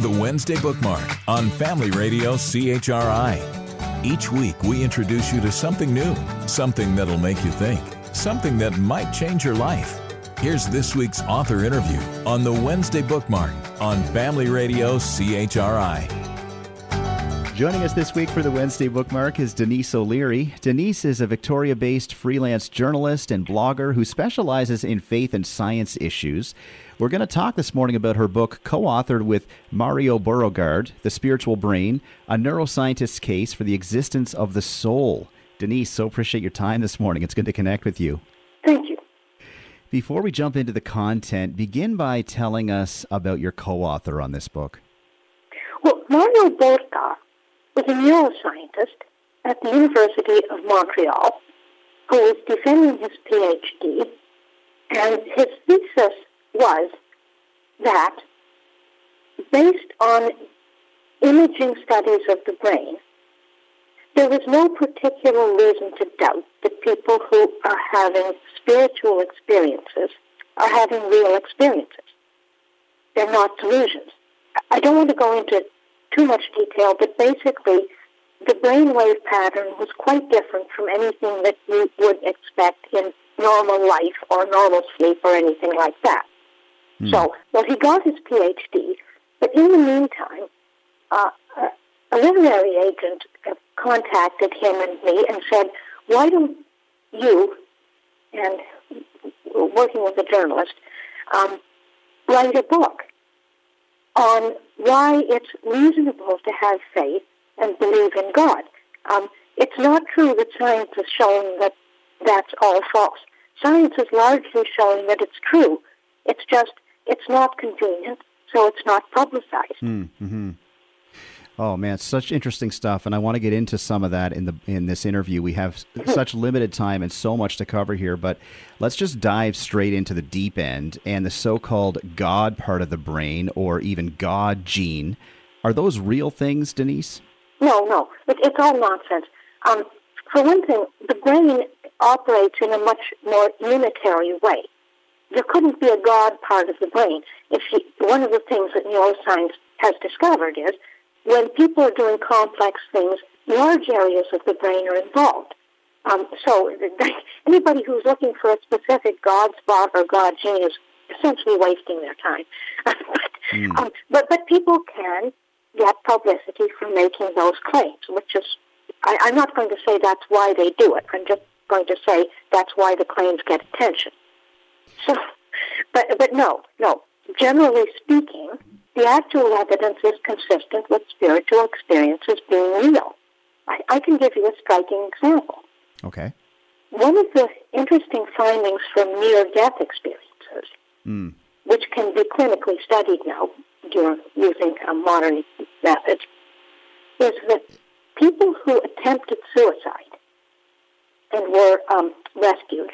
The Wednesday Bookmark on Family Radio CHRI. Each week we introduce you to something new, something that'll make you think, something that might change your life. Here's this week's author interview on the Wednesday Bookmark on Family Radio CHRI. Joining us this week for the Wednesday Bookmark is Denyse O'Leary. Denyse is a Victoria-based freelance journalist and blogger who specializes in faith and science issues. We're going to talk this morning about her book, co-authored with Mario Beauregard, The Spiritual Brain, a neuroscientist's case for the existence of the soul. Denyse, so appreciate your time this morning. It's good to connect with you. Thank you. Before we jump into the content, begin by telling us about your co-author on this book. Well, Mario Beauregard was a neuroscientist at the University of Montreal who was defending his PhD, and his thesis was that, based on imaging studies of the brain, there was no particular reason to doubt that people who are having spiritual experiences are having real experiences. They're not delusions. I don't want to go into too much detail, but basically the brainwave pattern was quite different from anything that you would expect in normal life or normal sleep or anything like that. So, he got his PhD, but in the meantime, a literary agent contacted him and me and said, why don't you, and working with a journalist, write a book on why it's reasonable to have faith and believe in God. It's not true that science is showing that that's all false. Science is largely showing that it's true. It's just, it's not convenient, so it's not publicized. Mm-hmm. Oh, man, such interesting stuff, and I want to get into some of that in this interview. We have such limited time and so much to cover here, but let's just dive straight into the deep end and the so-called God part of the brain, or even God gene. Are those real things, Denyse? No, it's all nonsense. For one thing, the brain operates in a much more unitary way. There couldn't be a God part of the brain. One of the things that neuroscience has discovered is when people are doing complex things, large areas of the brain are involved. So anybody who's looking for a specific God spot or God gene is essentially wasting their time. But people can get publicity for making those claims, which is, I'm not going to say that's why they do it. I'm just going to say that's why the claims get attention. So, but no. Generally speaking, the actual evidence is consistent with spiritual experiences being real. I can give you a striking example. Okay. One of the interesting findings from near-death experiences, which can be clinically studied now using modern methods, is that people who attempted suicide and were rescued,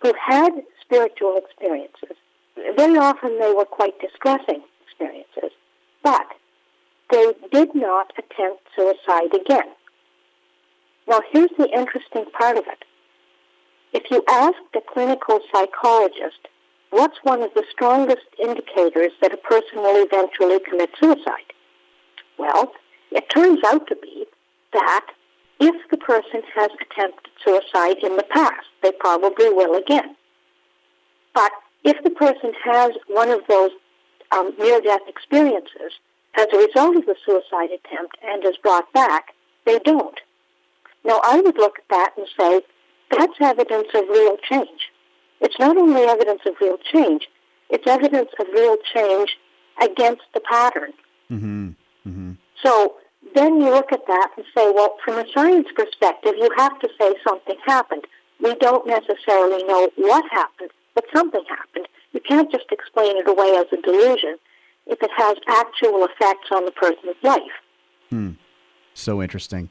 who had spiritual experiences, very often they were quite distressing experiences, but they did not attempt suicide again. Now, here's the interesting part of it. If you asked a clinical psychologist, what's one of the strongest indicators that a person will eventually commit suicide? Well, it turns out to be that if the person has attempted suicide in the past, they probably will again. But if the person has one of those near-death experiences as a result of the suicide attempt and is brought back, they don't. Now, I would look at that and say, that's evidence of real change. It's not only evidence of real change, it's evidence of real change against the pattern. Mm-hmm. Mm-hmm. So then you look at that and say, well, from a science perspective, you have to say something happened. We don't necessarily know what happened, but something happened. You can't just explain it away as a delusion if it has actual effects on the person's life. So interesting.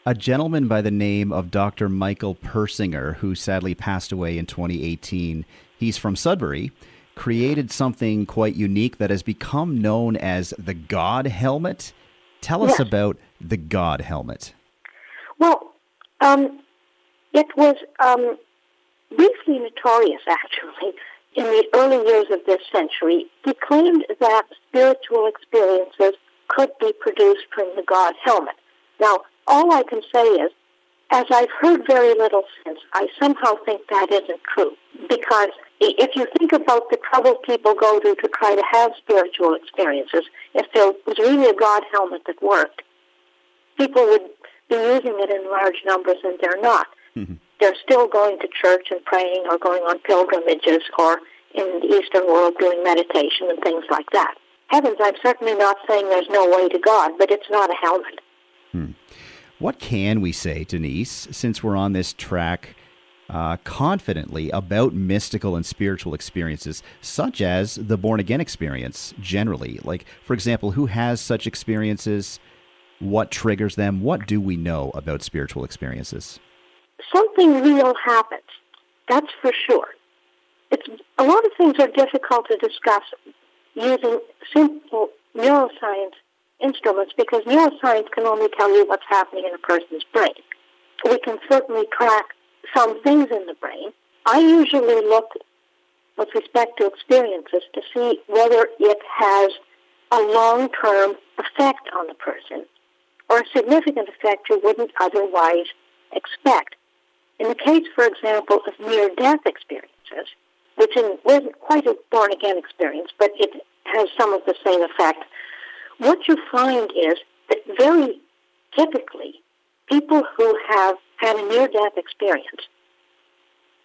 A gentleman by the name of Dr. Michael Persinger, who sadly passed away in 2018, he's from Sudbury, created something quite unique that has become known as the God helmet. Tell us about the God helmet. Well, it was briefly notorious, actually, in the early years of this century, he claimed that spiritual experiences could be produced from the God helmet. Now, all I can say is, as I've heard very little since, I somehow think that isn't true. Because if you think about the trouble people go to try to have spiritual experiences, if there was really a God helmet that worked, people would be using it in large numbers, and they're not. Mm-hmm. They're still going to church and praying, or going on pilgrimages, or in the Eastern world doing meditation and things like that. Heavens, I'm certainly not saying there's no way to God, but it's not a helmet. What can we say, Denyse, since we're on this track, confidently about mystical and spiritual experiences, such as the born-again experience generally? Like, for example, who has such experiences? What triggers them? What do we know about spiritual experiences? Something real happens, that's for sure. A lot of things are difficult to discuss using simple neuroscience instruments, because neuroscience can only tell you what's happening in a person's brain. We can certainly track some things in the brain. I usually look with respect to experiences to see whether it has a long-term effect on the person, or a significant effect you wouldn't otherwise expect. In the case, for example, of near-death experiences, which isn't quite a born-again experience, but it has some of the same effect, what you find is that very typically, people who have had a near-death experience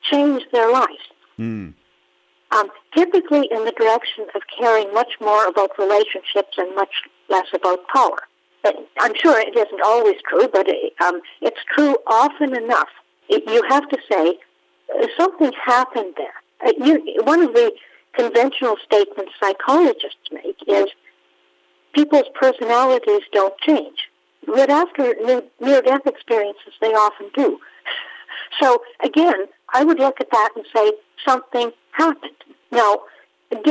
change their lives. Typically in the direction of caring much more about relationships and much less about power. I'm sure it isn't always true, but it's true often enough. You have to say, something happened there. One of the conventional statements psychologists make is, people's personalities don't change. But after near-death experiences, they often do. So, again, I would look at that and say, something happened. Now,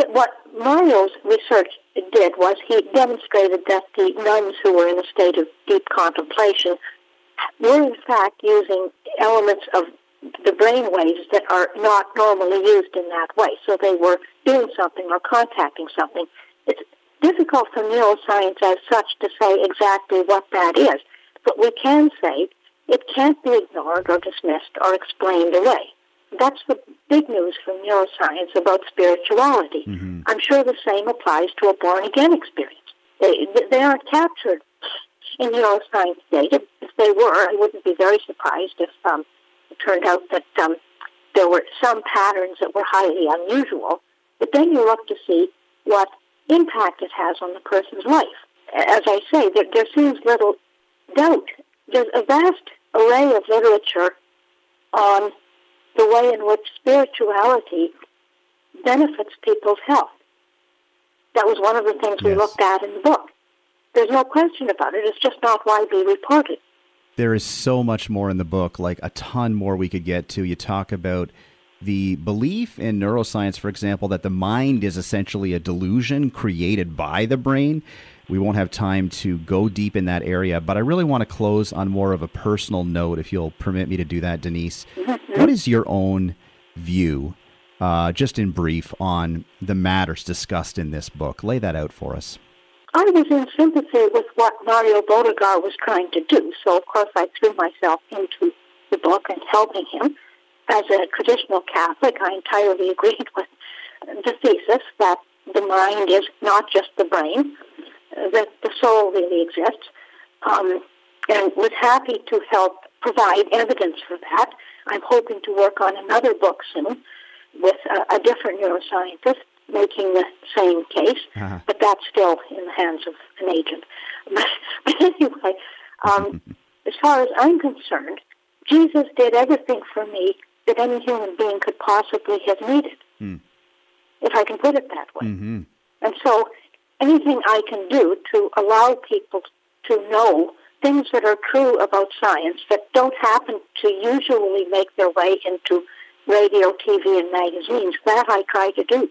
what Mario's research did was he demonstrated that the nuns who were in a state of deep contemplation were, in fact, using elements of the brain waves that are not normally used in that way. So they were doing something or contacting something. It's difficult for neuroscience as such to say exactly what that is, but we can say it can't be ignored or dismissed or explained away. That's the big news from neuroscience about spirituality. Mm-hmm. I'm sure the same applies to a born-again experience. They aren't captured in neuroscience data. If they were, I wouldn't be very surprised if it turned out that there were some patterns that were highly unusual. But then you look to see what impact it has on the person's life. As I say, there seems little doubt. There's a vast array of literature on the way in which spirituality benefits people's health. That was one of the things we looked at in the book. There's no question about it. It's just not widely reported. There is so much more in the book, like a ton more we could get to. You talk about the belief in neuroscience, for example, that the mind is essentially a delusion created by the brain. We won't have time to go deep in that area, but I really want to close on more of a personal note, if you'll permit me to do that, Denyse. Mm-hmm. What is your own view, just in brief, on the matters discussed in this book? Lay that out for us. I was in sympathy with what Mario Beauregard was trying to do, so of course I threw myself into the book and helping him. As a traditional Catholic, I entirely agreed with the thesis that the mind is not just the brain, that the soul really exists, and was happy to help provide evidence for that. I'm hoping to work on another book soon with a different neuroscientist making the same case, but that's still in the hands of an agent. But anyway, as far as I'm concerned, Jesus did everything for me that any human being could possibly have needed, if I can put it that way. Mm-hmm. And so anything I can do to allow people to know things that are true about science that don't happen to usually make their way into radio, TV, and magazines, that I try to do.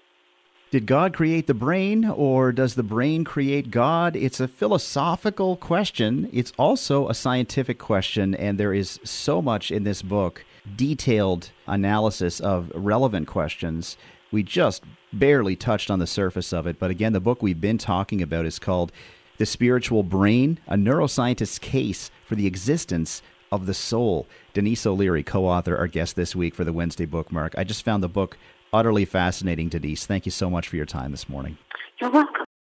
Did God create the brain, or does the brain create God? It's a philosophical question. It's also a scientific question, and there is so much in this book, detailed analysis of relevant questions. we just barely touched on the surface of it. But again, the book we've been talking about is called The Spiritual Brain, a neuroscientist's case for the existence of the soul. Denyse O'Leary, co-author, our guest this week for the Wednesday Bookmark. I just found the book utterly fascinating, Denyse. Thank you so much for your time this morning. You're welcome.